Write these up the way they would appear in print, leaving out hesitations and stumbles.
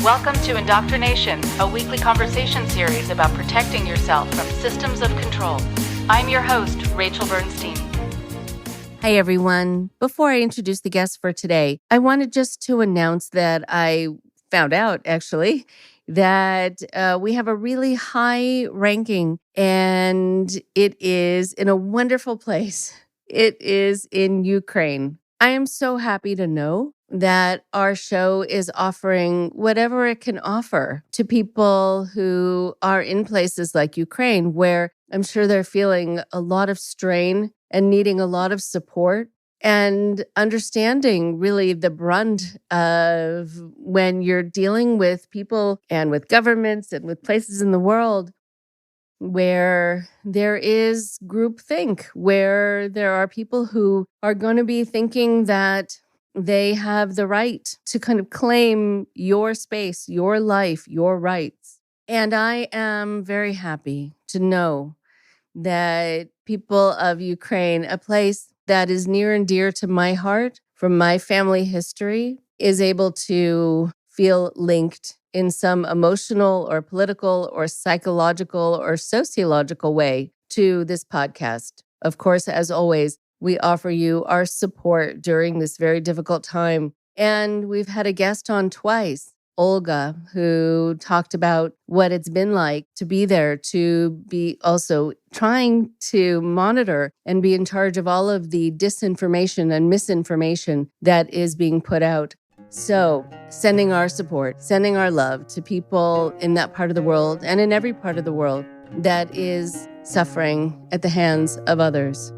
Welcome to IndoctriNation, a weekly conversation series about protecting yourself from systems of control. I'm your host, Rachel Bernstein. Hi, everyone. Before I introduce the guest for today, I wanted just to announce that I found out, actually, that we have a really high ranking, and it is in a wonderful place. It is in Ukraine. I am so happy to know that our show is offering whatever it can offer to people who are in places like Ukraine, where I'm sure they're feeling a lot of strain and needing a lot of support and understanding really the brunt of when you're dealing with people and with governments and with places in the world where there is groupthink, where there are people who are going to be thinking that they have the right to kind of claim your space, your life, your rights. And I am very happy to know that people of Ukraine, a place that is near and dear to my heart from my family history, is able to feel linked in some emotional or political or psychological or sociological way to this podcast. Of course, as always, we offer you our support during this very difficult time. And we've had a guest on twice, Olga, who talked about what it's been like to be there, to be also trying to monitor and be in charge of all of the disinformation and misinformation that is being put out. So, sending our support, sending our love to people in that part of the world and in every part of the world that is suffering at the hands of others.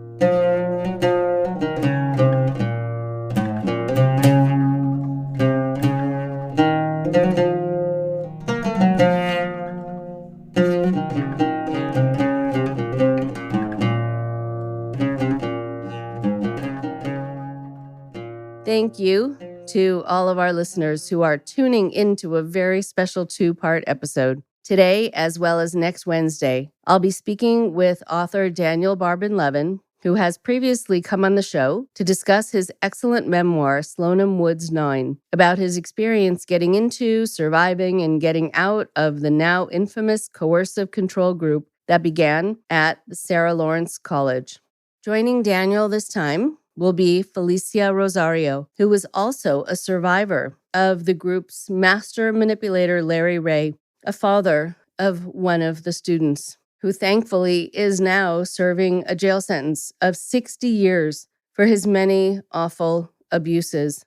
Thank you to all of our listeners who are tuning into a very special two-part episode. Today, as well as next Wednesday, I'll be speaking with author Daniel Barban Levin, who has previously come on the show to discuss his excellent memoir, SLONIM WOODS 9, about his experience getting into, surviving, and getting out of the now infamous coercive control group that began at the Sarah Lawrence College. Joining Daniel this time will be Felicia Rosario, who was also a survivor of the group's master manipulator, Larry Ray, a father of one of the students, who thankfully is now serving a jail sentence of 60 years for his many awful abuses.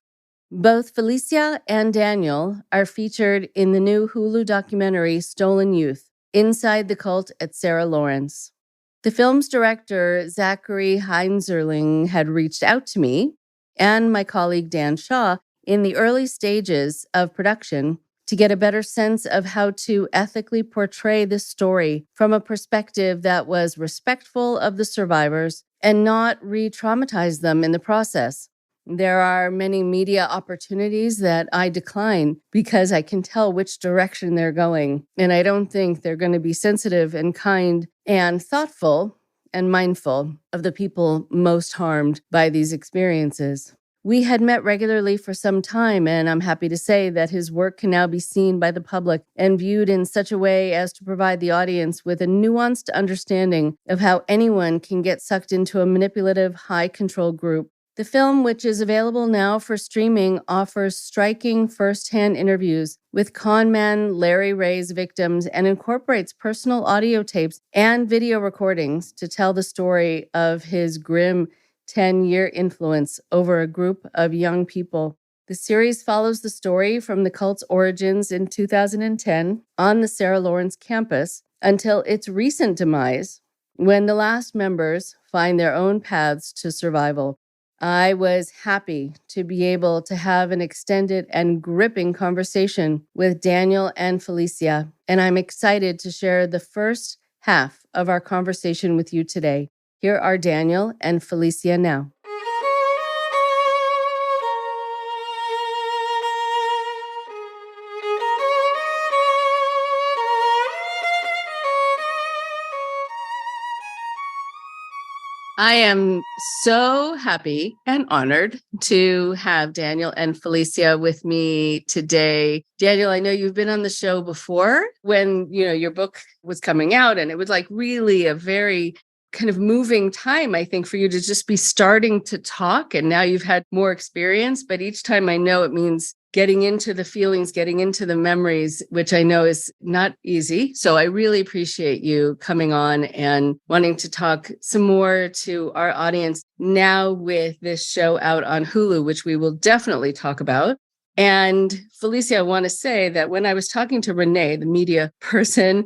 Both Felicia and Daniel are featured in the new Hulu documentary Stolen Youth, Inside the Cult at Sarah Lawrence. The film's director, Zachary Heinzerling, had reached out to me and my colleague Dan Shaw in the early stages of production to get a better sense of how to ethically portray this story from a perspective that was respectful of the survivors and not re-traumatize them in the process. There are many media opportunities that I decline because I can tell which direction they're going, and I don't think they're going to be sensitive and kind and thoughtful and mindful of the people most harmed by these experiences. We had met regularly for some time, and I'm happy to say that his work can now be seen by the public and viewed in such a way as to provide the audience with a nuanced understanding of how anyone can get sucked into a manipulative, high-control group. The film, which is available now for streaming, offers striking first-hand interviews with conman Larry Ray's victims and incorporates personal audio tapes and video recordings to tell the story of his grim 10-year influence over a group of young people. The series follows the story from the cult's origins in 2010 on the Sarah Lawrence campus until its recent demise, when the last members find their own paths to survival. I was happy to be able to have an extended and gripping conversation with Daniel and Felicia, and I'm excited to share the first half of our conversation with you today. Here are Daniel and Felicia now. I am so happy and honored to have Daniel and Felicia with me today. Daniel, I know you've been on the show before when, your book was coming out, and it was like really a very kind of moving time, I think, for you to just be starting to talk. And now you've had more experience, but each time I know it means getting into the feelings, getting into the memories, which I know is not easy. So I really appreciate you coming on and wanting to talk some more to our audience now with this show out on Hulu, which we will definitely talk about. And Felicia, I want to say that when I was talking to Renee, the media person,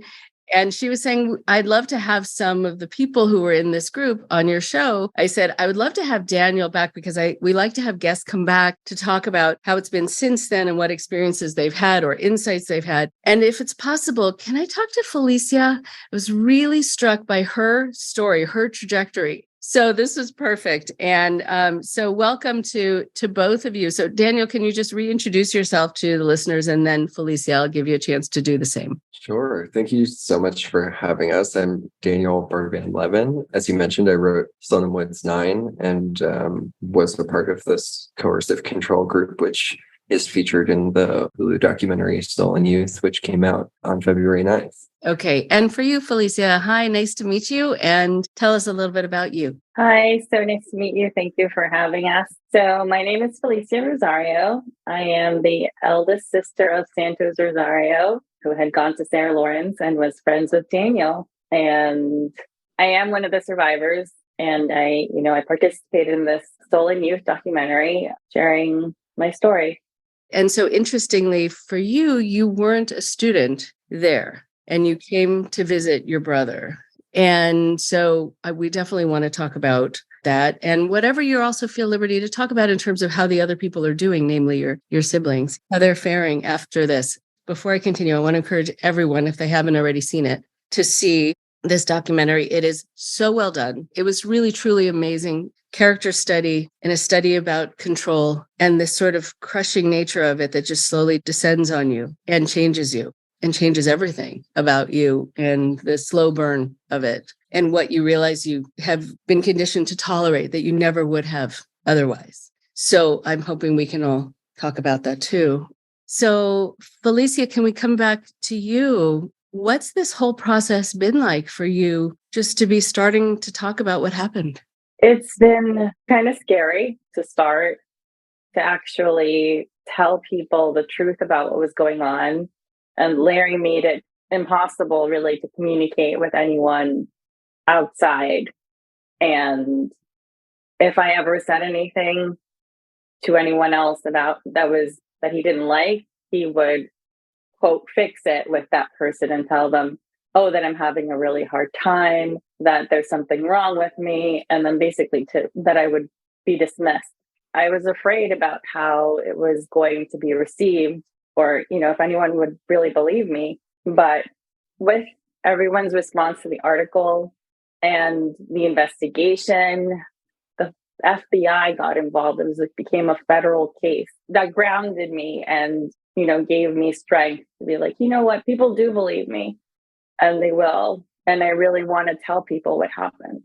and she was saying, I'd love to have some of the people who were in this group on your show. I said, I would love to have Daniel back because we like to have guests come back to talk about how it's been since then and what experiences they've had or insights they've had. And if it's possible, can I talk to Felicia? I was really struck by her story, her trajectory. So this is perfect. And so welcome to both of you. So Daniel, can you just reintroduce yourself to the listeners? And then Felicia, I'll give you a chance to do the same. Sure. Thank you so much for having us. I'm Daniel Barban Levin. As you mentioned, I wrote SLONIM WOODS 9 and was a part of this coercive control group, which is featured in the Hulu documentary Stolen Youth, which came out on February 9th. Okay. And for you, Felicia, hi, nice to meet you. And tell us a little bit about you. Hi, so nice to meet you. Thank you for having us. So my name is Felicia Rosario. I am the eldest sister of Santos Rosario, who had gone to Sarah Lawrence and was friends with Daniel. And I am one of the survivors. And I participated in this Stolen Youth documentary, sharing my story. And so interestingly, for you, you weren't a student there and you came to visit your brother. And so we definitely want to talk about that and whatever you also feel liberty to talk about in terms of how the other people are doing, namely your siblings, how they're faring after this. Before I continue, I want to encourage everyone, if they haven't already seen it, to see this documentary. It is so well done. It was really, truly amazing character study and a study about control and this sort of crushing nature of it that just slowly descends on you and changes you and changes everything about you and the slow burn of it and what you realize you have been conditioned to tolerate that you never would have otherwise. So I'm hoping we can all talk about that too. So Felicia, can we come back to you? What's this whole process been like for you just to be starting to talk about what happened? It's been kind of scary to start to actually tell people the truth about what was going on. And Larry made it impossible really to communicate with anyone outside. And if I ever said anything to anyone else about that he didn't like, he would, quote, fix it with that person and tell them, oh, that I'm having a really hard time, that there's something wrong with me, and then basically that I would be dismissed. I was afraid about how it was going to be received or, if anyone would really believe me. But with everyone's response to the article and the investigation, the FBI got involved. It became a federal case that grounded me and, gave me strength to be like, you know what, people do believe me. And they will. And I really want to tell people what happened.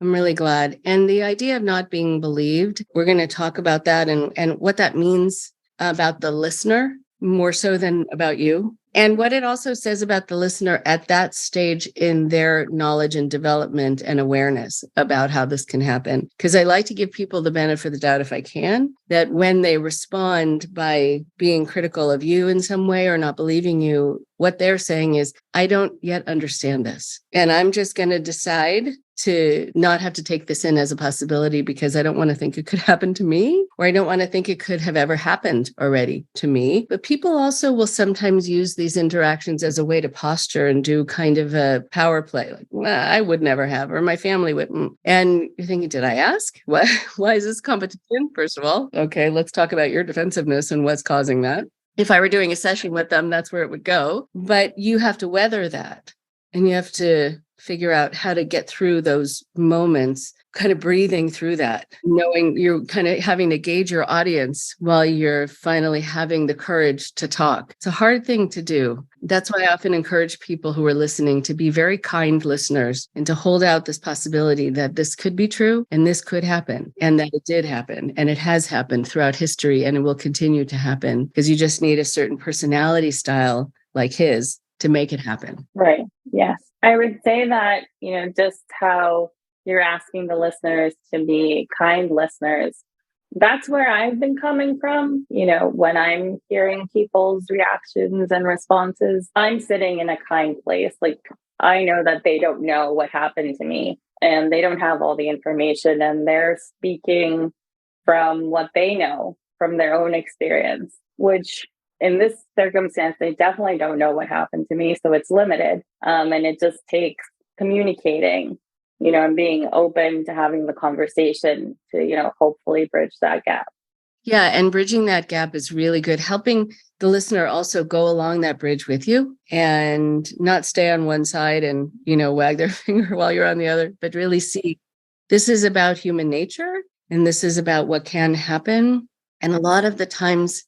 I'm really glad. And the idea of not being believed, we're going to talk about that and what that means about the listener more so than about you. And what it also says about the listener at that stage in their knowledge and development and awareness about how this can happen. Because I like to give people the benefit of the doubt if I can, that when they respond by being critical of you in some way or not believing you, what they're saying is, I don't yet understand this. And I'm just going to decide to not have to take this in as a possibility because I don't want to think it could happen to me, or I don't want to think it could have ever happened already to me. But people also will sometimes use these interactions as a way to posture and do kind of a power play, like, well, I would never have, or my family wouldn't. And you're thinking, did I ask? What? Why is this competition? First of all, okay, let's talk about your defensiveness and what's causing that. If I were doing a session with them, that's where it would go. But you have to weather that. And you have to figure out how to get through those moments kind of breathing through that, knowing you're kind of having to gauge your audience while you're finally having the courage to talk. It's a hard thing to do. That's why I often encourage people who are listening to be very kind listeners and to hold out this possibility that this could be true and this could happen and that it did happen and it has happened throughout history and it will continue to happen, because you just need a certain personality style like his to make it happen. Right. Yes. I would say that, just how you're asking the listeners to be kind listeners, that's where I've been coming from. When I'm hearing people's reactions and responses, I'm sitting in a kind place. Like, I know that they don't know what happened to me and they don't have all the information, and they're speaking from what they know from their own experience, which in this circumstance, they definitely don't know what happened to me. So it's limited. And it just takes communicating, and being open to having the conversation to, hopefully bridge that gap. Yeah. And bridging that gap is really good. Helping the listener also go along that bridge with you and not stay on one side and, wag their finger while you're on the other, but really see this is about human nature and this is about what can happen. And a lot of the times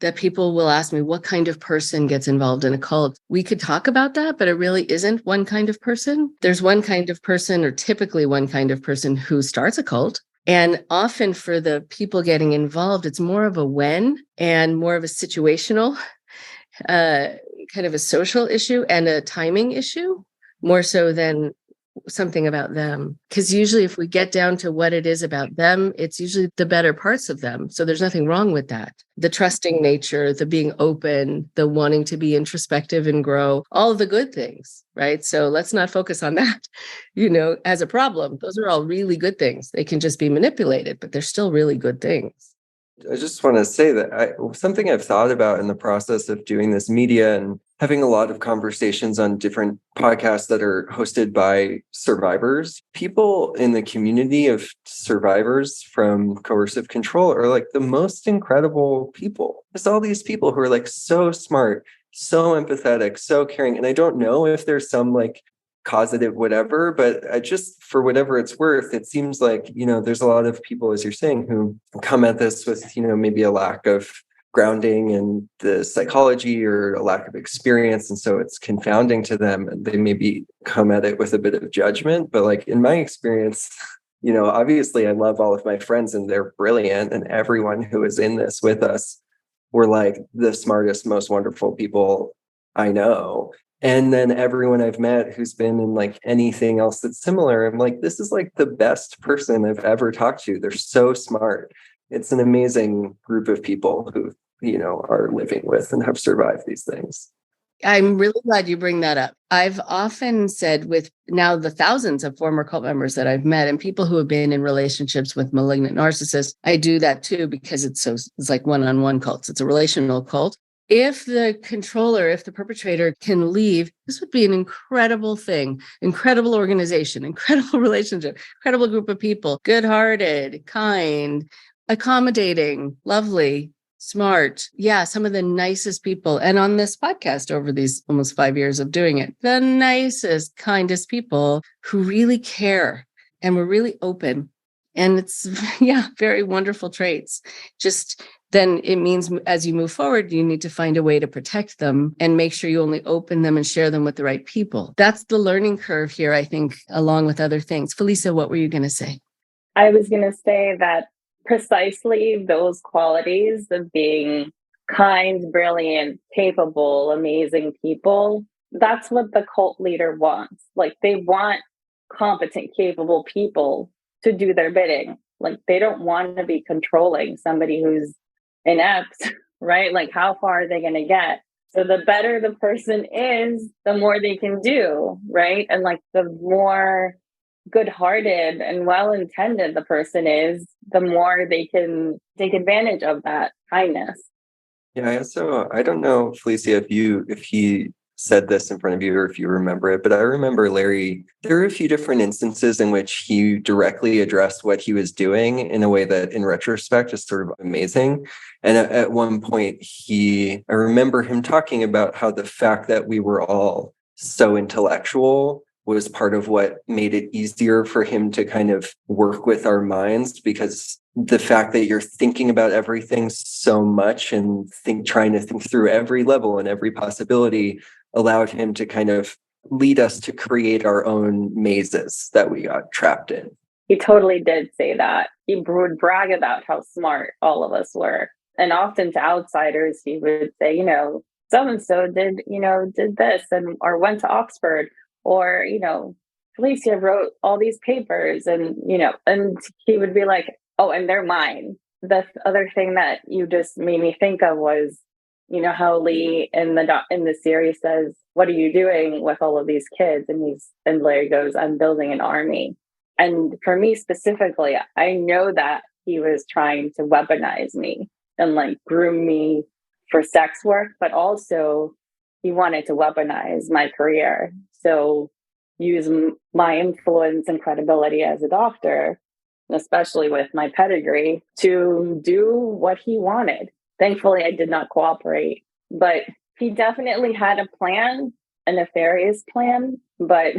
that people will ask me, what kind of person gets involved in a cult? We could talk about that, but it really isn't one kind of person. There's one kind of person, or typically one kind of person, who starts a cult. And often for the people getting involved, it's more of a when and more of a situational, kind of a social issue and a timing issue, more so than something about them. Because usually if we get down to what it is about them, it's usually the better parts of them. So there's nothing wrong with that. The trusting nature, the being open, the wanting to be introspective and grow, all of the good things, right? So let's not focus on that, as a problem. Those are all really good things. They can just be manipulated, but they're still really good things. I just want to say that something I've thought about in the process of doing this media and having a lot of conversations on different podcasts that are hosted by survivors, people in the community of survivors from coercive control are like the most incredible people. There's all these people who are like so smart, so empathetic, so caring. And I don't know if there's some like causative whatever, but I just, for whatever it's worth, it seems like, there's a lot of people, as you're saying, who come at this with, maybe a lack of grounding in the psychology or a lack of experience. And so it's confounding to them. And they maybe come at it with a bit of judgment. But like in my experience, obviously I love all of my friends and they're brilliant. And everyone who is in this with us were like the smartest, most wonderful people I know. And then everyone I've met who's been in like anything else that's similar, I'm like, this is like the best person I've ever talked to. They're so smart. It's an amazing group of people who, are living with and have survived these things. I'm really glad you bring that up. I've often said, with now the thousands of former cult members that I've met and people who have been in relationships with malignant narcissists, I do that too, because it's like one-on-one cults. It's a relational cult. If the controller, if the perpetrator can leave, this would be an incredible thing, incredible organization, incredible relationship, incredible group of people, good-hearted, kind, accommodating, lovely, smart. Yeah, some of the nicest people. And on this podcast over these almost 5 years of doing it, the nicest, kindest people who really care and were really open. And it's, very wonderful traits. Just then it means as you move forward, you need to find a way to protect them and make sure you only open them and share them with the right people. That's the learning curve here, I think, along with other things. Felicia, what were you going to say? I was going to say that precisely those qualities of being kind, brilliant, capable, amazing people, that's what the cult leader wants. Like, they want competent, capable people to do their bidding. Like, they don't want to be controlling somebody who's inept, right? Like, how far are they going to get? So the better the person is, the more they can do, right? And like, the more good-hearted and well-intended the person is, the more they can take advantage of that kindness. Yeah, I don't know, Felicia, if he said this in front of you or if you remember it, but I remember Larry, there were a few different instances in which he directly addressed what he was doing in a way that in retrospect is sort of amazing. And at one point I remember him talking about how the fact that we were all so intellectual was part of what made it easier for him to kind of work with our minds, because the fact that you're thinking about everything so much and trying to think through every level and every possibility allowed him to kind of lead us to create our own mazes that we got trapped in. He totally did say that. He would brag about how smart all of us were. And often to outsiders, he would say, so-and-so did this or went to Oxford, or, Felicia wrote all these papers and he would be like, oh, and they're mine. The other thing that you just made me think of was, how Lee in the series says, what are you doing with all of these kids? And Larry goes, I'm building an army. And for me specifically, I know that he was trying to weaponize me and groom me for sex work, but also he wanted to weaponize my career. So use my influence and credibility as a doctor, especially with my pedigree, to do what he wanted. Thankfully, I did not cooperate, but he definitely had a plan, a nefarious plan, but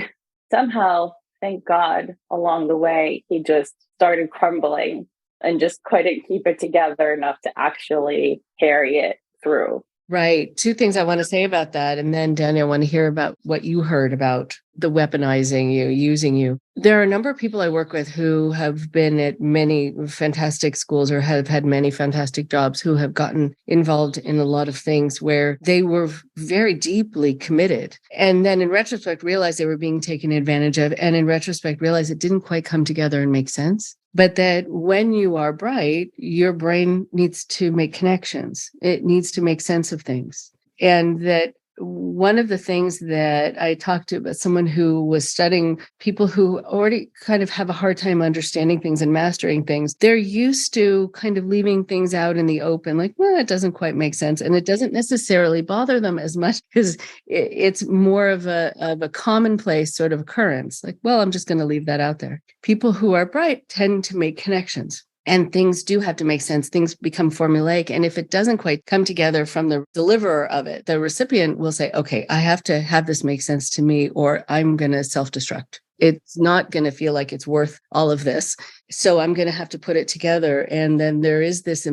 somehow, thank God, along the way, he just started crumbling and just couldn't keep it together enough to actually carry it through. Right. Two things I want to say about that. And then, Daniel, I want to hear about what you heard about the weaponizing you, using you. There are a number of people I work with who have been at many fantastic schools or have had many fantastic jobs, who have gotten involved in a lot of things where they were very deeply committed. And then in retrospect, realized they were being taken advantage of. And in retrospect, realized it didn't quite come together and make sense. But that when you are bright, your brain needs to make connections. It needs to make sense of things. And that one of the things that I talked to about someone who was studying people who already kind of have a hard time understanding things and mastering things, they're used to kind of leaving things out in the open, like, well, it doesn't quite make sense. And it doesn't necessarily bother them as much because it's more of a commonplace sort of occurrence. Like, well, I'm just going to leave that out there. People who are bright tend to make connections. And things do have to make sense. Things become formulaic. And if it doesn't quite come together from the deliverer of it, the recipient will say, okay, I have to have this make sense to me, or I'm going to self-destruct. It's not going to feel like it's worth all of this. So I'm going to have to put it together. And then there is this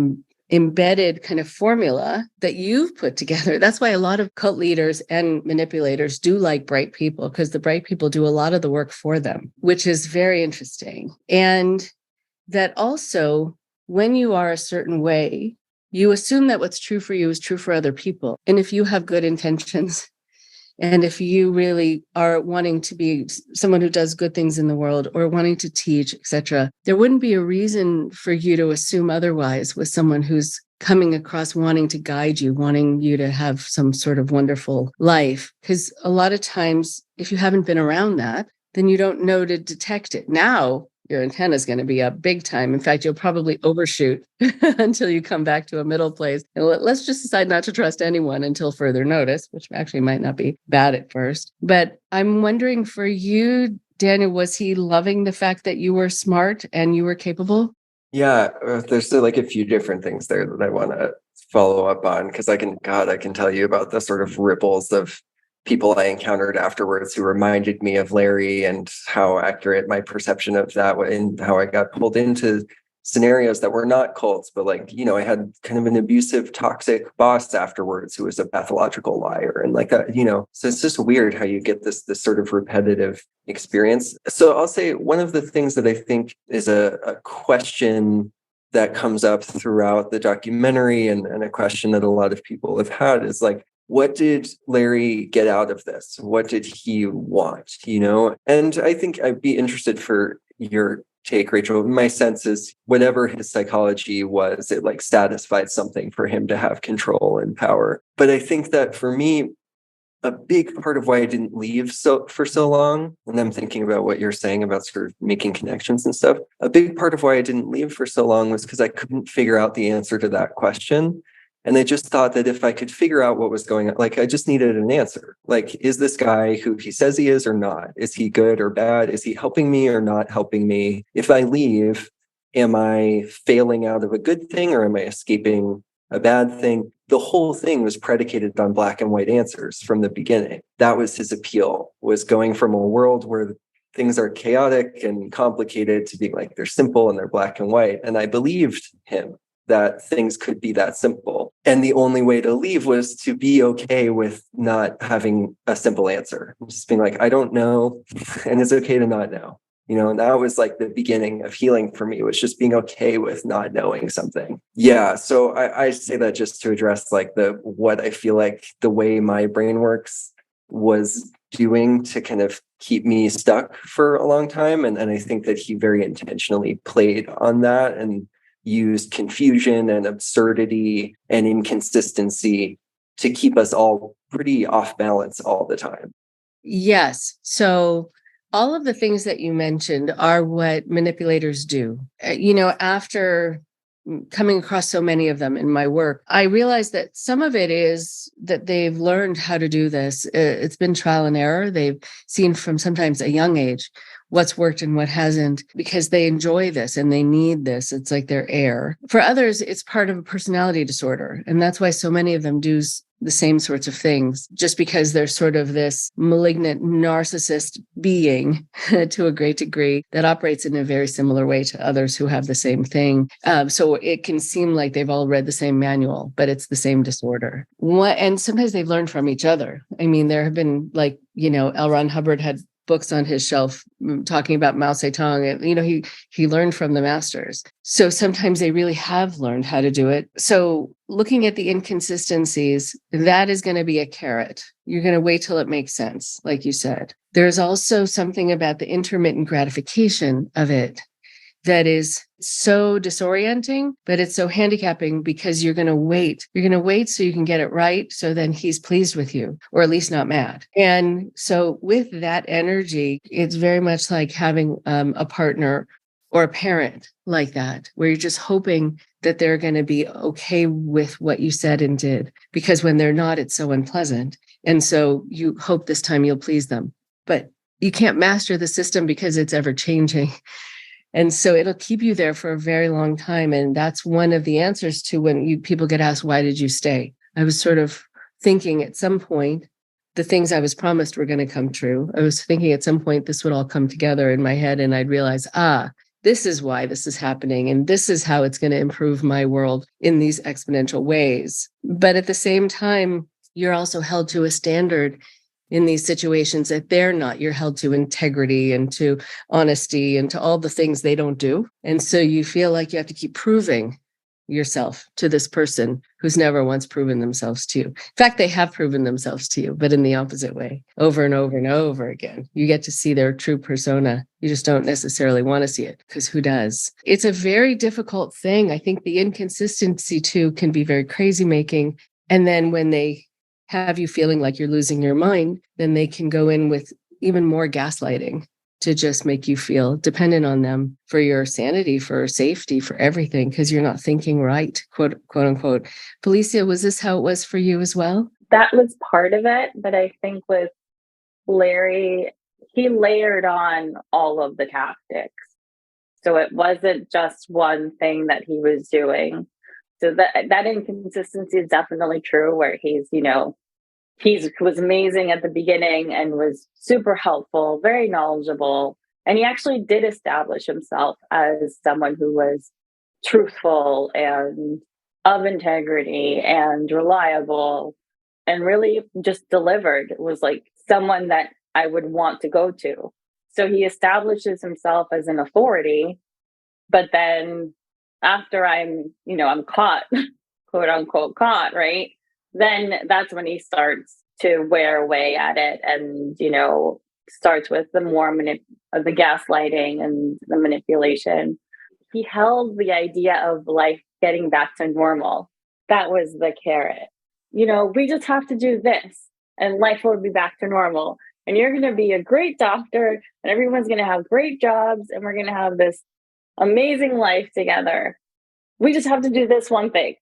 embedded kind of formula that you've put together. That's why a lot of cult leaders and manipulators do like bright people, because the bright people do a lot of the work for them, which is very interesting. And that also, when you are a certain way, you assume that what's true for you is true for other people. And if you have good intentions, and if you really are wanting to be someone who does good things in the world or wanting to teach, etc., there wouldn't be a reason for you to assume otherwise with someone who's coming across wanting to guide you, wanting you to have some sort of wonderful life. Because a lot of times, if you haven't been around that, then you don't know to detect it. Now, your antenna is going to be up big time. In fact, you'll probably overshoot until you come back to a middle place. And let's just decide not to trust anyone until further notice, which actually might not be bad at first. But I'm wondering for you, Daniel, was he loving the fact that you were smart and you were capable? Yeah, there's a few different things there that I want to follow up on, because I can tell you about the sort of ripples of people I encountered afterwards who reminded me of Larry, and how accurate my perception of that was, and how I got pulled into scenarios that were not cults, but I had kind of an abusive, toxic boss afterwards who was a pathological liar, and so it's just weird how you get this sort of repetitive experience. So I'll say one of the things that I think is a question that comes up throughout the documentary, and a question that a lot of people have had, is what did Larry get out of this? What did he want? And I think I'd be interested for your take, Rachel. My sense is whatever his psychology was, it satisfied something for him to have control and power. But I think that for me, a big part of why I didn't leave for so long, and I'm thinking about what you're saying about sort of making connections and stuff, a big part of why I didn't leave for so long was because I couldn't figure out the answer to that question. And I just thought that if I could figure out what was going on, I just needed an answer. Is this guy who he says he is or not? Is he good or bad? Is he helping me or not helping me? If I leave, am I failing out of a good thing, or am I escaping a bad thing? the whole thing was predicated on black and white answers from the beginning. That was his appeal, was going from a world where things are chaotic and complicated to being like, they're simple and they're black and white. And I believed him that things could be that simple. And the only way to leave was to be okay with not having a simple answer. Just being like, I don't know, and it's okay to not know. And that was like the beginning of healing for me, was just being okay with not knowing something. Yeah. So I say that just to address like what I feel like the way my brain works was doing to kind of keep me stuck for a long time. And I think that he very intentionally played on that and used confusion and absurdity and inconsistency to keep us all pretty off balance all the time. Yes. So all of the things that you mentioned are what manipulators do. After coming across so many of them in my work, I realized that some of it is that they've learned how to do this. It's been trial and error. They've seen from sometimes a young age what's worked and what hasn't, because they enjoy this and they need this. It's like their air. For others, it's part of a personality disorder. And that's why so many of them do the same sorts of things, just because they're sort of this malignant narcissist being to a great degree that operates in a very similar way to others who have the same thing. So it can seem like they've all read the same manual, but it's the same disorder. And sometimes they've learned from each other. I mean, there have been L. Ron Hubbard had books on his shelf talking about Mao Zedong, and he learned from the masters. So sometimes they really have learned how to do it. So looking at the inconsistencies, that is going to be a carrot. You're going to wait till it makes sense, like you said. There's also something about the intermittent gratification of it that is so disorienting, but it's so handicapping because you're going to wait. You're going to wait so you can get it right. So then he's pleased with you, or at least not mad. And so with that energy, it's very much like having a partner or a parent like that, where you're just hoping that they're going to be okay with what you said and did, because when they're not, it's so unpleasant. And so you hope this time you'll please them, but you can't master the system because it's ever changing. And so it'll keep you there for a very long time. And that's one of the answers to when people get asked, why did you stay? I was sort of thinking at some point, the things I was promised were going to come true. I was thinking at some point this would all come together in my head, and I'd realize, this is why this is happening. And this is how it's going to improve my world in these exponential ways. But at the same time, you're also held to a standard in these situations that they're not. You're held to integrity and to honesty and to all the things they don't do. And so you feel like you have to keep proving yourself to this person who's never once proven themselves to you. In fact, they have proven themselves to you, but in the opposite way, over and over and over again. You get to see their true persona. You just don't necessarily want to see it, because who does? It's a very difficult thing. I think the inconsistency too can be very crazy making. And then when they have you feeling like you're losing your mind, then they can go in with even more gaslighting to just make you feel dependent on them for your sanity, for safety, for everything, because you're not thinking right, quote unquote. Felicia, was this how it was for you as well? That was part of it. But I think with Larry, he layered on all of the tactics. So it wasn't just one thing that he was doing. So that inconsistency is definitely true, where he was amazing at the beginning and was super helpful, very knowledgeable. And he actually did establish himself as someone who was truthful and of integrity and reliable, and really just delivered. It was like someone that I would want to go to. So he establishes himself as an authority, but then after I'm caught, quote unquote caught, right? Then that's when he starts to wear away at it, and, starts with the more the gaslighting and the manipulation. He held the idea of life getting back to normal. That was the carrot. We just have to do this and life will be back to normal. And you're going to be a great doctor and everyone's going to have great jobs and we're going to have this amazing life together. We just have to do this one thing.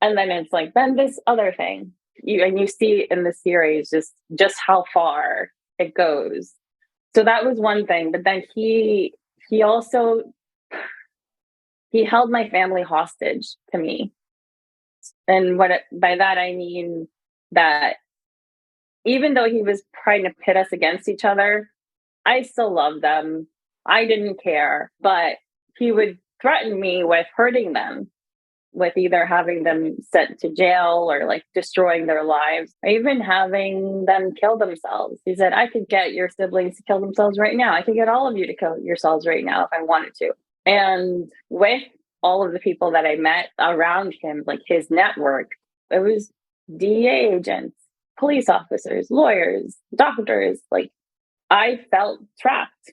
And then it's like, then this other thing. You see in the series just how far it goes. So that was one thing. But then he also held my family hostage to me. And by that, I mean that even though he was trying to pit us against each other, I still loved them. I didn't care, but he would threaten me with hurting them, with either having them sent to jail or like destroying their lives, or even having them kill themselves. He said, I could get your siblings to kill themselves right now. I could get all of you to kill yourselves right now if I wanted to. And with all of the people that I met around him, like his network, it was DEA agents, police officers, lawyers, doctors. Like, I felt trapped.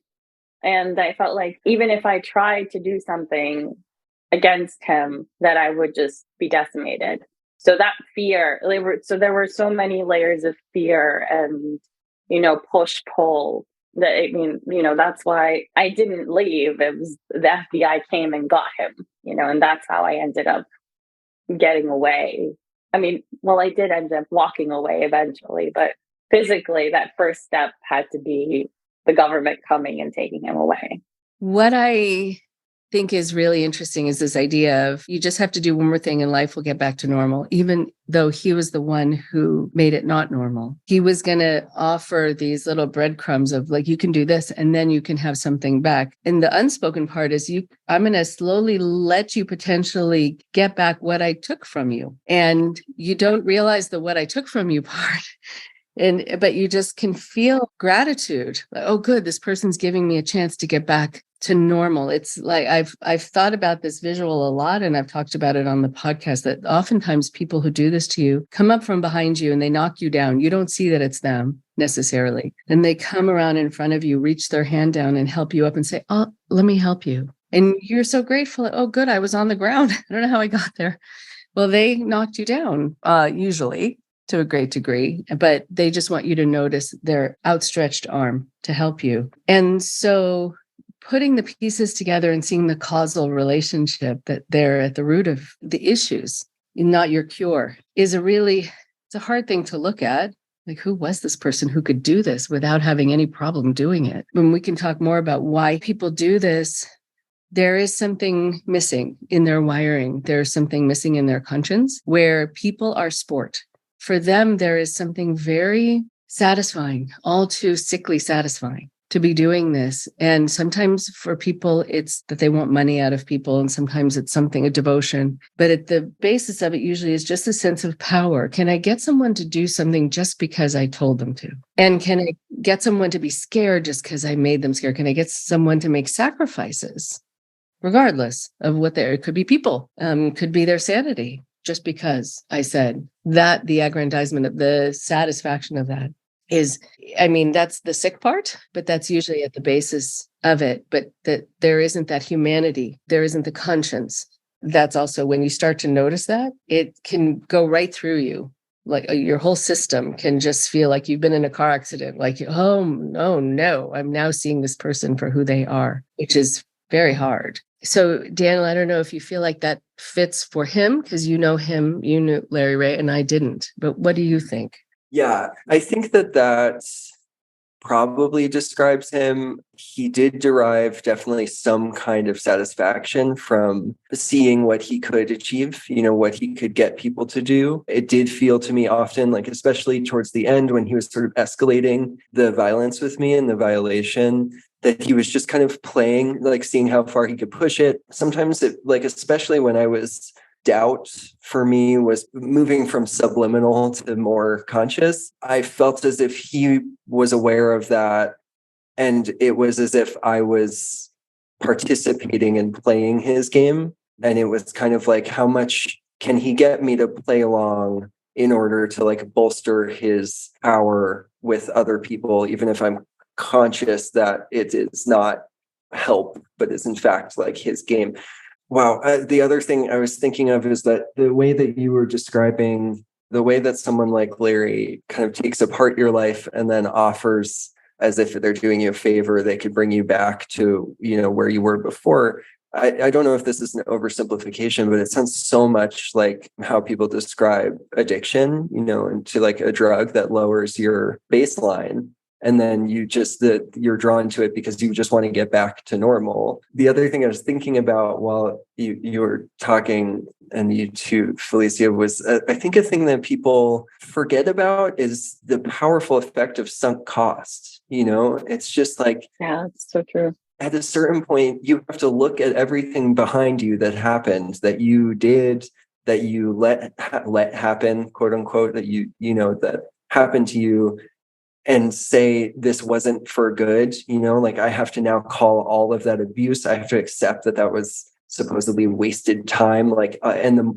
And I felt like even if I tried to do something against him, that I would just be decimated. So that fear, there were so many layers of fear and, push pull that, that's why I didn't leave. It was the FBI came and got him, and that's how I ended up getting away. I did end up walking away eventually, but physically that first step had to be the government coming and taking him away. What I think is really interesting is this idea of you just have to do one more thing and life will get back to normal, even though he was the one who made it not normal. He was going to offer these little breadcrumbs of like, you can do this and then you can have something back. And the unspoken part is I'm going to slowly let you potentially get back what I took from you. And you don't realize the what I took from you part. But you just can feel gratitude. Like, oh, good, this person's giving me a chance to get back to normal. It's like I've thought about this visual a lot, and I've talked about it on the podcast, that oftentimes people who do this to you come up from behind you and they knock you down. You don't see that it's them necessarily. Then they come around in front of you, reach their hand down and help you up and say, oh, let me help you. And you're so grateful. Oh, good, I was on the ground. I don't know how I got there. Well, they knocked you down, usually, to a great degree, but they just want you to notice their outstretched arm to help you. And so putting the pieces together and seeing the causal relationship that they're at the root of the issues, not your cure, is it's a hard thing to look at. Like, who was this person who could do this without having any problem doing it? When we can talk more about why people do this, there is something missing in their wiring. There's something missing in their conscience, where people are sport. For them, there is something very satisfying, all too sickly satisfying to be doing this. And sometimes for people, it's that they want money out of people. And sometimes it's something, a devotion. But at the basis of it usually is just a sense of power. Can I get someone to do something just because I told them to? And can I get someone to be scared just because I made them scared? Can I get someone to make sacrifices, regardless of what it could be people, could be their sanity? Just because I said that, the aggrandizement of the satisfaction of that is, that's the sick part, but that's usually at the basis of it. But that there isn't that humanity, there isn't the conscience. That's also when you start to notice that, it can go right through you. Like your whole system can just feel like you've been in a car accident. Like, oh, no, I'm now seeing this person for who they are, which is very hard. So, Daniel, I don't know if you feel like that fits for him, because you know him, you knew Larry Ray, and I didn't. But what do you think? Yeah, I think that probably describes him. He did derive definitely some kind of satisfaction from seeing what he could achieve, what he could get people to do. It did feel to me often, like especially towards the end when he was sort of escalating the violence with me and the violation, that he was just kind of playing, like seeing how far he could push it. Sometimes especially when I was doubt for me was moving from subliminal to more conscious. I felt as if he was aware of that. And it was as if I was participating in playing his game. And it was kind of like, how much can he get me to play along in order to like bolster his power with other people, even if I'm conscious that it is not help, but is in fact like his game. Wow. The other thing I was thinking of is that the way that you were describing, the way that someone like Larry kind of takes apart your life and then offers, as if they're doing you a favor, they could bring you back to, where you were before. I don't know if this is an oversimplification, but it sounds so much like how people describe addiction, into like a drug that lowers your baseline. And then you're drawn to it because you just want to get back to normal. The other thing I was thinking about while you were talking and you too, Felicia, was I think a thing that people forget about is the powerful effect of sunk cost. It's just like, Yeah, it's so true. at a certain point, you have to look at everything behind you that happened, that you did, that you let happen, quote unquote, that that happened to you, and say this wasn't for good. Like, I have to now call all of that abuse. I have to accept that was supposedly wasted time. Like,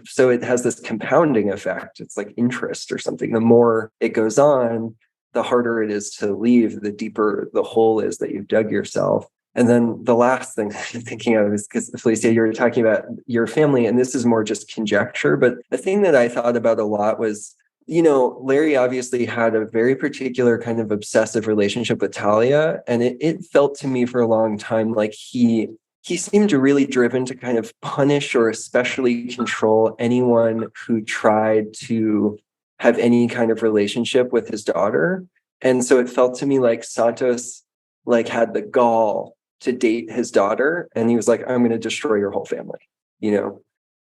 so it has this compounding effect. It's like interest or something. The more it goes on, the harder it is to leave, the deeper the hole is that you've dug yourself. And then the last thing I'm thinking of is, because Felicia, you were talking about your family, and this is more just conjecture, but the thing that I thought about a lot was, Larry obviously had a very particular kind of obsessive relationship with Talia. And it felt to me for a long time like he seemed really driven to kind of punish or especially control anyone who tried to have any kind of relationship with his daughter. And so it felt to me like Santos had the gall to date his daughter. And he was like, I'm going to destroy your whole family,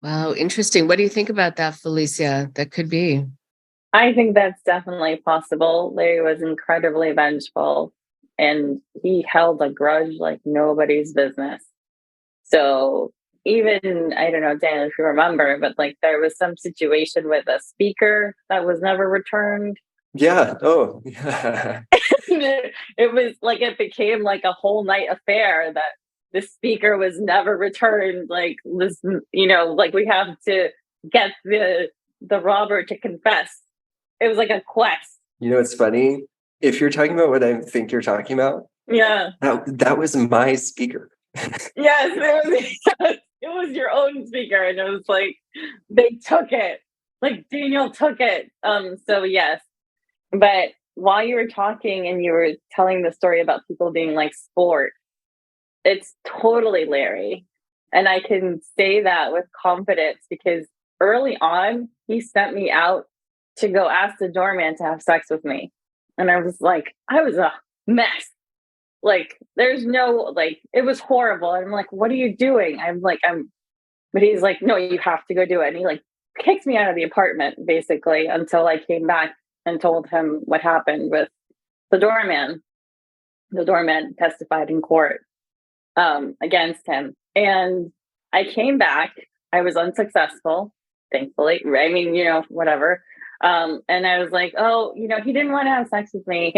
Wow, interesting. What do you think about that, Felicia? That could be. I think that's definitely possible. Larry was incredibly vengeful, and he held a grudge like nobody's business. So even, I don't know, Dan, if you remember, but there was some situation with a speaker that was never returned. Yeah. Oh, yeah. It was it became a whole night affair that the speaker was never returned. This, we have to get the robber to confess. It was like a quest. It's funny. If you're talking about what I think you're talking about, yeah, that was my speaker. Yes, it was your own speaker, and it was they took it. Daniel took it. So yes, but while you were talking and you were telling the story about people being sport, it's totally Larry, and I can say that with confidence because early on he sent me out to go ask the doorman to have sex with me. And I was a mess. There's no, it was horrible. And I'm like, what are you doing? But he's like, no, you have to go do it. And he kicked me out of the apartment basically until I came back and told him what happened with the doorman. The doorman testified in court against him. And I came back. I was unsuccessful, thankfully. I mean, whatever. And I was like, oh, he didn't want to have sex with me.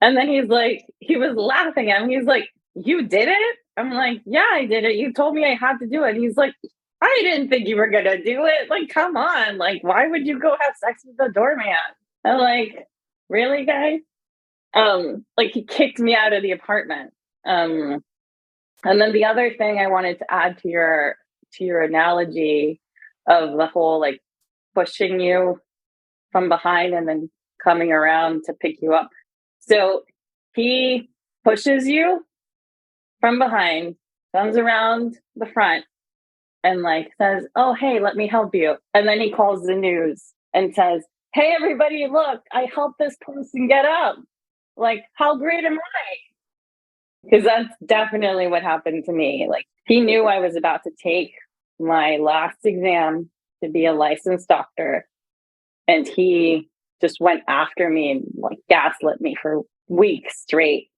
And then he was laughing at me. He's like, you did it? I'm like, yeah, I did it. You told me I had to do it. And he's like, I didn't think you were going to do it. Come on. Why would you go have sex with the doorman? I'm like, really, guy? He kicked me out of the apartment. And then the other thing I wanted to add to your analogy of the whole pushing you from behind and then coming around to pick you up. So he pushes you from behind, comes around the front, and says, oh, hey, let me help you. And then he calls the news and says, hey, everybody, look, I helped this person get up. How great am I? Because that's definitely what happened to me. He knew I was about to take my last exam to be a licensed doctor. And he just went after me and gaslit me for weeks straight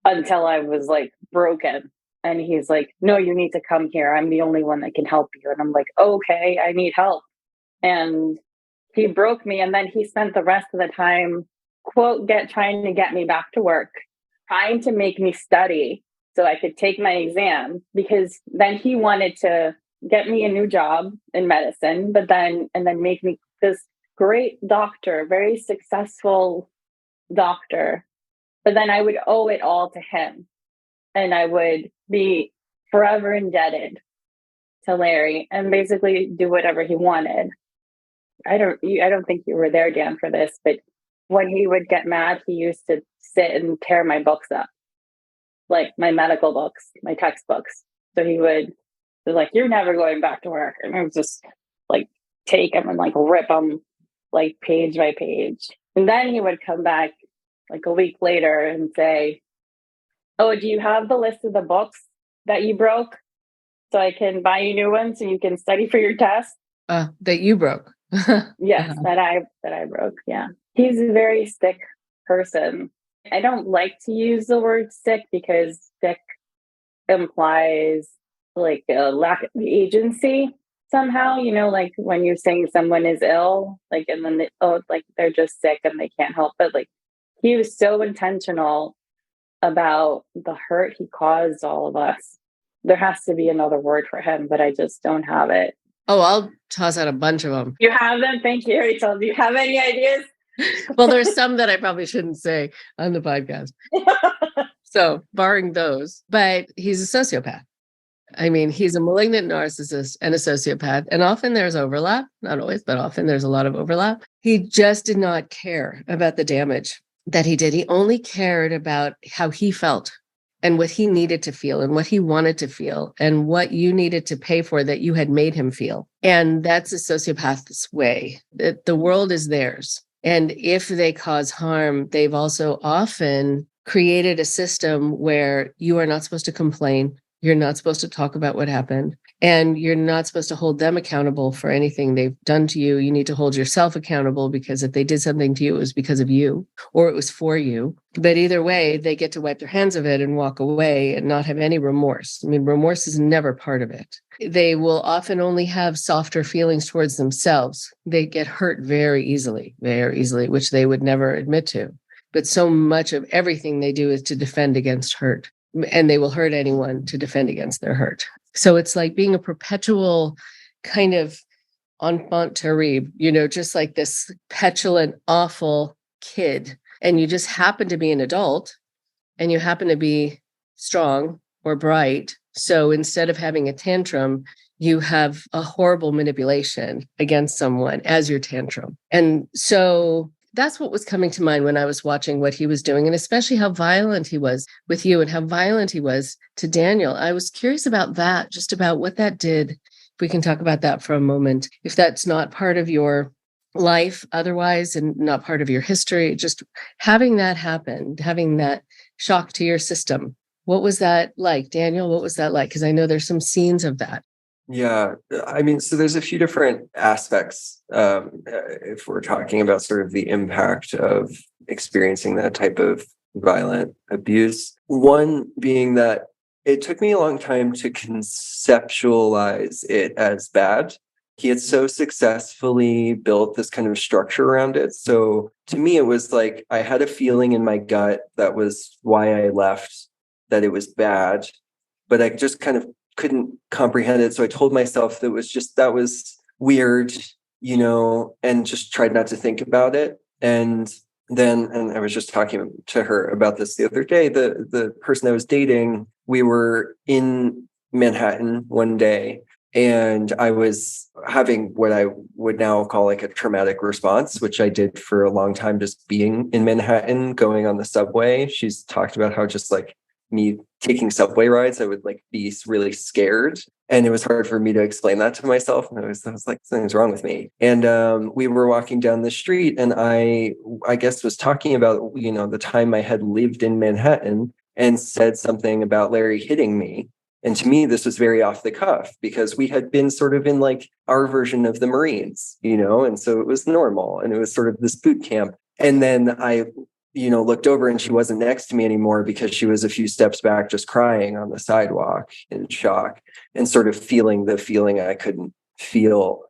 until I was broken. And he's like, no, you need to come here. I'm the only one that can help you. And I'm like, okay, I need help. And he broke me. And then he spent the rest of the time, quote, trying to get me back to work, trying to make me study so I could take my exam, because then he wanted to get me a new job in medicine, and then make me this great doctor, very successful doctor. But then I would owe it all to him, and I would be forever indebted to Larry and basically do whatever he wanted. I don't think you were there, Dan, for this, but when he would get mad, he used to sit and tear my books up, my medical books, my textbooks. So he would be like, you're never going back to work. And I would just take them and rip them page by page. And then he would come back a week later and say, oh, do you have the list of the books that you broke? so I can buy you new ones so you can study for your test. That you broke. Yes, that I broke. Yeah. He's a very sick person. I don't like to use the word sick because sick implies like a lack of agency somehow, like when you're saying someone is ill, like, and then like they're just sick and they can't help it. Like, he was so intentional about the hurt he caused all of us. There has to be another word for him, but I just don't have it. Oh, I'll toss out a bunch of them. You have them? Thank you. I already told you. Have any ideas? Well, there's some that I probably shouldn't say on the podcast. So barring those, but he's a sociopath. I mean, he's a malignant narcissist and a sociopath. And often there's overlap, not always, but often there's a lot of overlap. He just did not care about the damage that he did. He only cared about how he felt and what he needed to feel and what he wanted to feel and what you needed to pay for that you had made him feel. And that's a sociopath's way. The world is theirs. And if they cause harm, they've also often created a system where you are not supposed to complain. You're not supposed to talk about what happened. And you're not supposed to hold them accountable for anything they've done to you. You need to hold yourself accountable because if they did something to you, it was because of you or it was for you. But either way, they get to wipe their hands of it and walk away and not have any remorse. I mean, remorse is never part of it. They will often only have softer feelings towards themselves. They get hurt very easily, which they would never admit to. But so much of everything they do is to defend against hurt. And they will hurt anyone to defend against their hurt. So it's like being a perpetual kind of enfant terrible, just like this petulant, awful kid. And you just happen to be an adult and you happen to be strong or bright. So instead of having a tantrum, you have a horrible manipulation against someone as your tantrum. And so that's what was coming to mind when I was watching what he was doing, and especially how violent he was with you and how violent he was to Daniel. I was curious about that, just about what that did. If we can talk about that for a moment, if that's not part of your life otherwise and not part of your history, just having that happen, having that shock to your system. What was that like, Daniel? What was that like? Because I know there's some scenes of that. Yeah, I mean, so there's a few different aspects if we're talking about sort of the impact of experiencing that type of violent abuse. One being that it took me a long time to conceptualize it as bad. He had so successfully built this kind of structure around it. So to me, it was like I had a feeling in my gut that was why I left, that it was bad, but I just kind of couldn't comprehend it. So I told myself that was weird, and just tried not to think about it. And I was just talking to her about this the other day. The person I was dating, we were in Manhattan one day, and I was having what I would now call like a traumatic response, which I did for a long time, just being in Manhattan, going on the subway. She's talked about how just like me taking subway rides, I would like be really scared. And it was hard for me to explain that to myself. And I was like, something's wrong with me. And we were walking down the street, and I guess was talking about, the time I had lived in Manhattan, and said something about Larry hitting me. And to me, this was very off the cuff because we had been sort of in like our version of the Marines, and so it was normal. And it was sort of this boot camp. And then I looked over and she wasn't next to me anymore because she was a few steps back, just crying on the sidewalk in shock and sort of feeling the feeling I couldn't feel.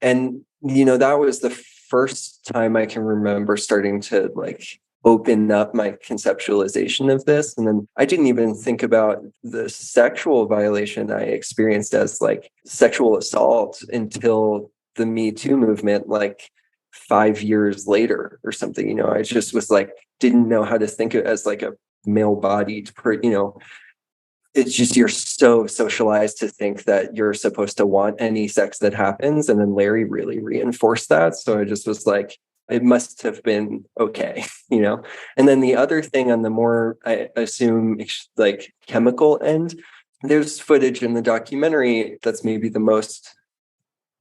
And, that was the first time I can remember starting to like open up my conceptualization of this. And then I didn't even think about the sexual violation I experienced as like sexual assault until the Me Too movement, like 5 years later or something. I just was like, didn't know how to think of it as like a male-bodied, it's just you're so socialized to think that you're supposed to want any sex that happens. And then Larry really reinforced that. So I just was like, it must have been okay, And then the other thing on the more, I assume, like chemical end, there's footage in the documentary that's maybe the most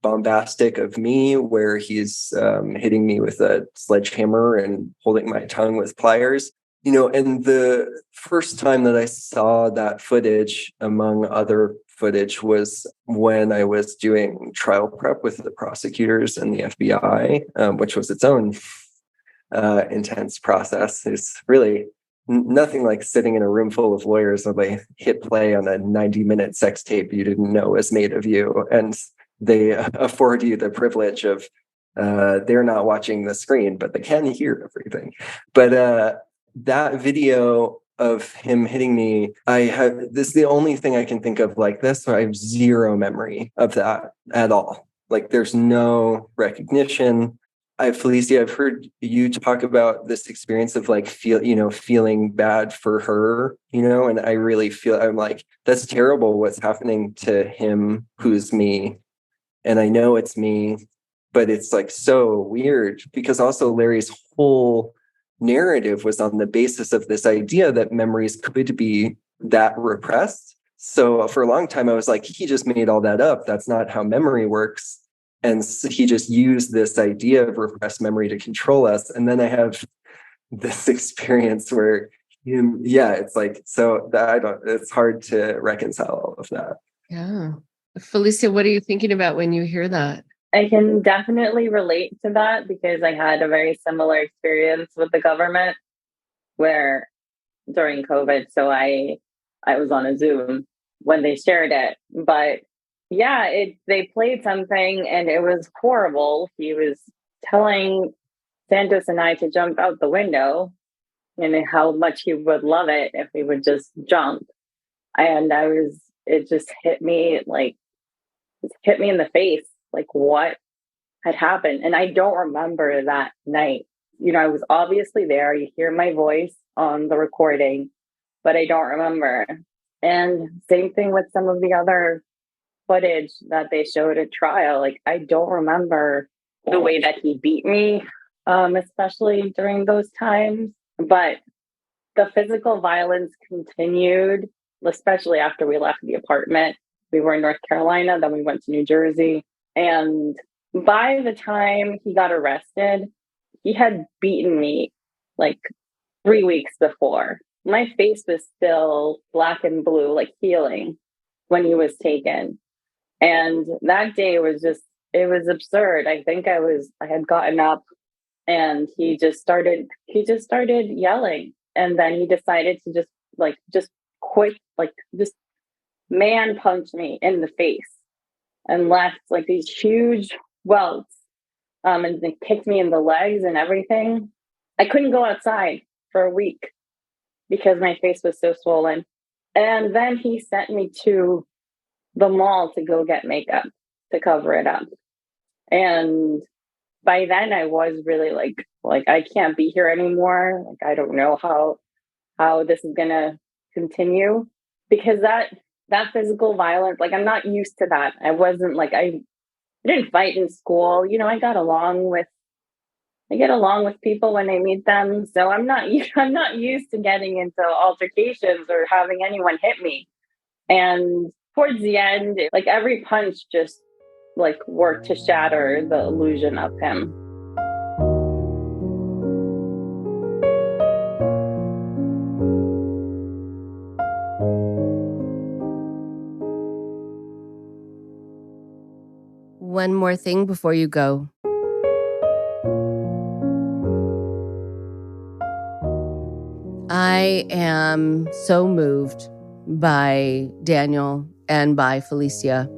bombastic of me, where he's hitting me with a sledgehammer and holding my tongue with pliers. And the first time that I saw that footage, among other footage was when I was doing trial prep with the prosecutors and the FBI, which was its own intense process. It's really nothing like sitting in a room full of lawyers and they hit play on a 90-minute sex tape you didn't know was made of you. And they afford you the privilege of they're not watching the screen, but they can hear everything. But that video of him hitting me, this is the only thing I can think of like this. So I have zero memory of that at all. Like there's no recognition. Felicia, I've heard you talk about this experience of like feeling bad for her, and I really feel, I'm like, that's terrible what's happening to him who's me. And I know it's me, but it's like so weird because also Larry's whole narrative was on the basis of this idea that memories could be that repressed. So for a long time, I was like, he just made all that up. That's not how memory works. And so he just used this idea of repressed memory to control us. And then I have this experience where, it's like, so that it's hard to reconcile all of that. Yeah. Felicia, what are you thinking about when you hear that? I can definitely relate to that because I had a very similar experience with the government where during COVID, so I was on a Zoom when they shared it. But yeah, they played something and it was horrible. He was telling Santos and I to jump out the window and how much he would love it if we would just jump. And it just hit me in the face, like what had happened. And I don't remember that night. I was obviously there. You hear my voice on the recording, but I don't remember. And same thing with some of the other footage that they showed at trial. Like, I don't remember the way that he beat me, especially during those times. But the physical violence continued, especially after we left the apartment. We were in North Carolina, then we went to New Jersey. And by the time he got arrested, he had beaten me like 3 weeks before. My face was still black and blue, like healing when he was taken. And that day was it was absurd. I think I had gotten up and he just started yelling. And then he decided to just quit, just man punch me in the face and left like these huge welts. And they kicked me in the legs and everything. I couldn't go outside for a week because my face was so swollen. And then he sent me to the mall to go get makeup to cover it up. And by then I was really like I can't be here anymore. Like, I don't know how this is gonna continue, because that physical violence, like, I'm not used to that. I wasn't like, I didn't fight in school. I get along with people when I meet them. So I'm not used to getting into altercations or having anyone hit me. And towards the end, like, every punch just like worked to shatter the illusion of him. One more thing before you go. I am so moved by Daniel and by Felicia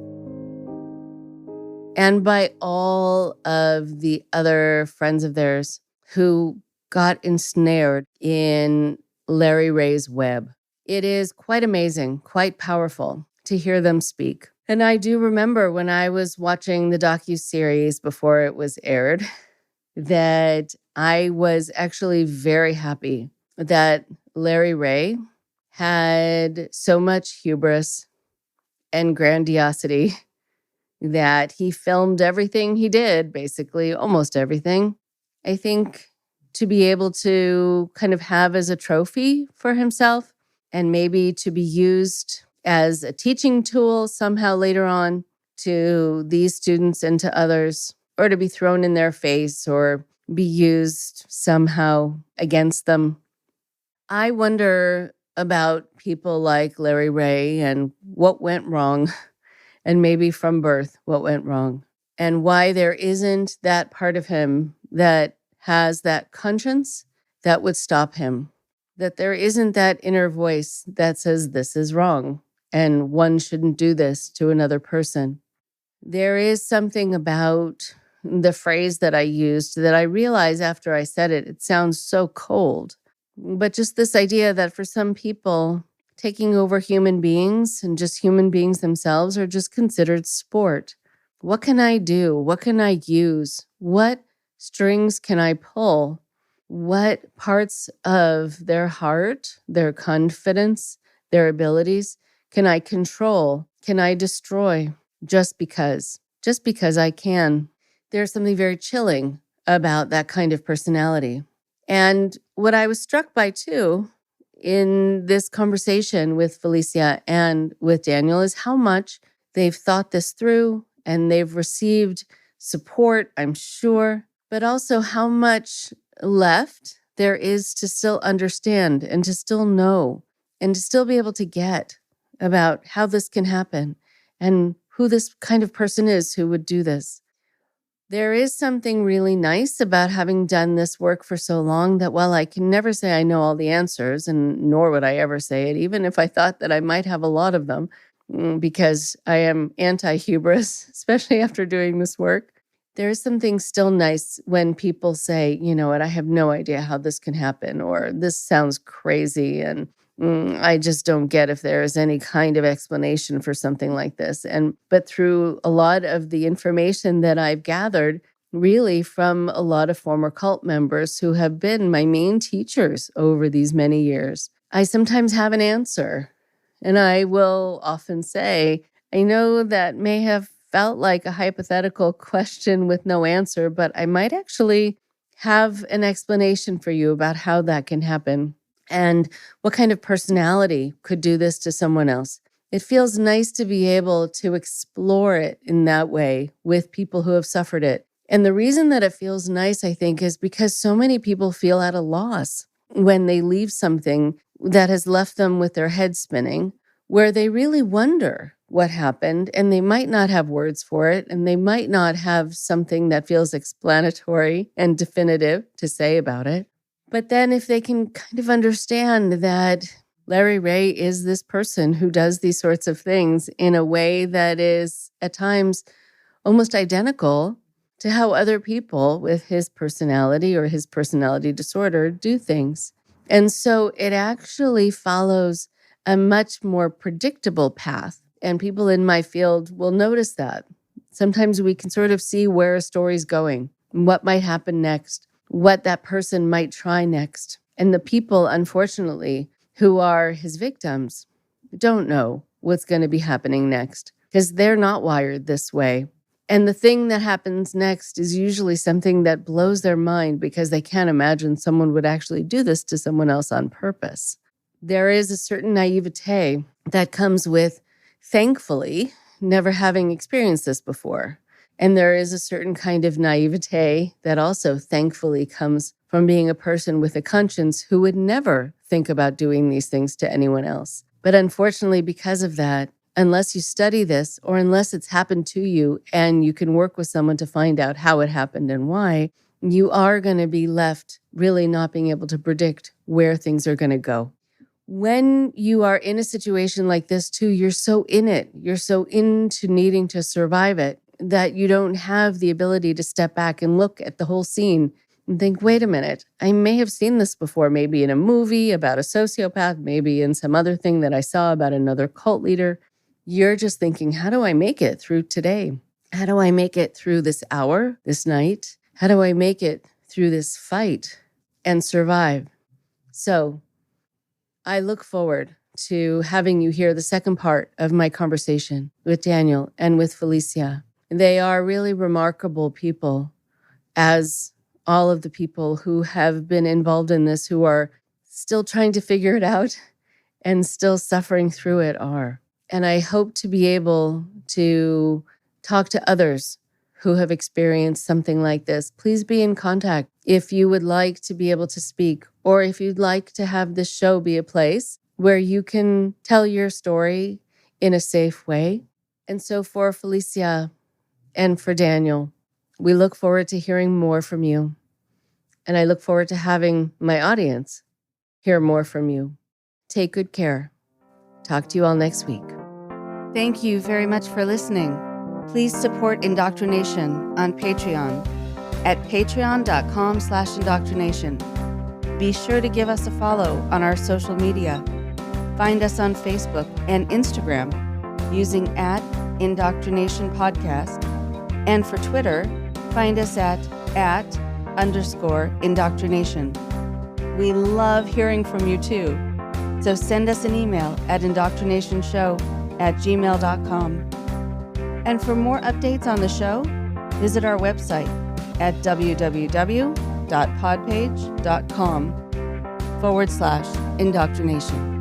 and by all of the other friends of theirs who got ensnared in Larry Ray's web. It is quite amazing, quite powerful to hear them speak. And I do remember when I was watching the docuseries before it was aired that I was actually very happy that Larry Ray had so much hubris and grandiosity that he filmed everything he did, basically almost everything. I think to be able to kind of have as a trophy for himself and maybe to be used as a teaching tool somehow later on to these students and to others, or to be thrown in their face or be used somehow against them. I wonder about people like Larry Ray and what went wrong, and maybe from birth, what went wrong, and why there isn't that part of him that has that conscience that would stop him, that there isn't that inner voice that says this is wrong and one shouldn't do this to another person. There is something about the phrase that I used that I realize after I said it, it sounds so cold. But just this idea that for some people, taking over human beings and just human beings themselves are just considered sport. What can I do? What can I use? What strings can I pull? What parts of their heart, their confidence, their abilities can I control? Can I destroy just because I can? There's something very chilling about that kind of personality. And what I was struck by too in this conversation with Felicia and with Daniel is how much they've thought this through and they've received support, I'm sure, but also how much left there is to still understand and to still know and to still be able to get about how this can happen and who this kind of person is who would do this. There is something really nice about having done this work for so long that while I can never say I know all the answers, and nor would I ever say it, even if I thought that I might have a lot of them, because I am anti-hubris, especially after doing this work, there is something still nice when people say, you know what, I have no idea how this can happen, or this sounds crazy, and I just don't get if there is any kind of explanation for something like this. But through a lot of the information that I've gathered, really from a lot of former cult members who have been my main teachers over these many years, I sometimes have an answer. And I will often say, I know that may have felt like a hypothetical question with no answer, but I might actually have an explanation for you about how that can happen. And what kind of personality could do this to someone else. It feels nice to be able to explore it in that way with people who have suffered it. And the reason that it feels nice, I think, is because so many people feel at a loss when they leave something that has left them with their head spinning, where they really wonder what happened, and they might not have words for it, and they might not have something that feels explanatory and definitive to say about it. But then if they can kind of understand that Larry Ray is this person who does these sorts of things in a way that is at times almost identical to how other people with his personality or his personality disorder do things. And so it actually follows a much more predictable path. And people in my field will notice that. Sometimes we can sort of see where a story's going, what might happen next, what that person might try next. And the people, unfortunately, who are his victims don't know what's going to be happening next because they're not wired this way. And the thing that happens next is usually something that blows their mind because they can't imagine someone would actually do this to someone else on purpose. There is a certain naivete that comes with, thankfully, never having experienced this before. And there is a certain kind of naivete that also thankfully comes from being a person with a conscience who would never think about doing these things to anyone else. But unfortunately, because of that, unless you study this or unless it's happened to you and you can work with someone to find out how it happened and why, you are going to be left really not being able to predict where things are going to go. When you are in a situation like this too, you're so in it, you're so into needing to survive it, that you don't have the ability to step back and look at the whole scene and think, wait a minute, I may have seen this before, maybe in a movie about a sociopath, maybe in some other thing that I saw about another cult leader. You're just thinking, how do I make it through today? How do I make it through this hour, this night? How do I make it through this fight and survive? So I look forward to having you hear the second part of my conversation with Daniel and with Felicia. They are really remarkable people, as all of the people who have been involved in this, who are still trying to figure it out and still suffering through it are. And I hope to be able to talk to others who have experienced something like this. Please be in contact if you would like to be able to speak, or if you'd like to have this show be a place where you can tell your story in a safe way. And so for Felicia and for Daniel, we look forward to hearing more from you. And I look forward to having my audience hear more from you. Take good care. Talk to you all next week. Thank you very much for listening. Please support IndoctriNation on Patreon at patreon.com/indoctrination. Be sure to give us a follow on our social media. Find us on Facebook and Instagram using @IndoctriNation Podcast. And for Twitter, find us at @_indoctrination. We love hearing from you too. So send us an email at indoctrinationshow@gmail.com. And for more updates on the show, visit our website at www.podpage.com/indoctrination.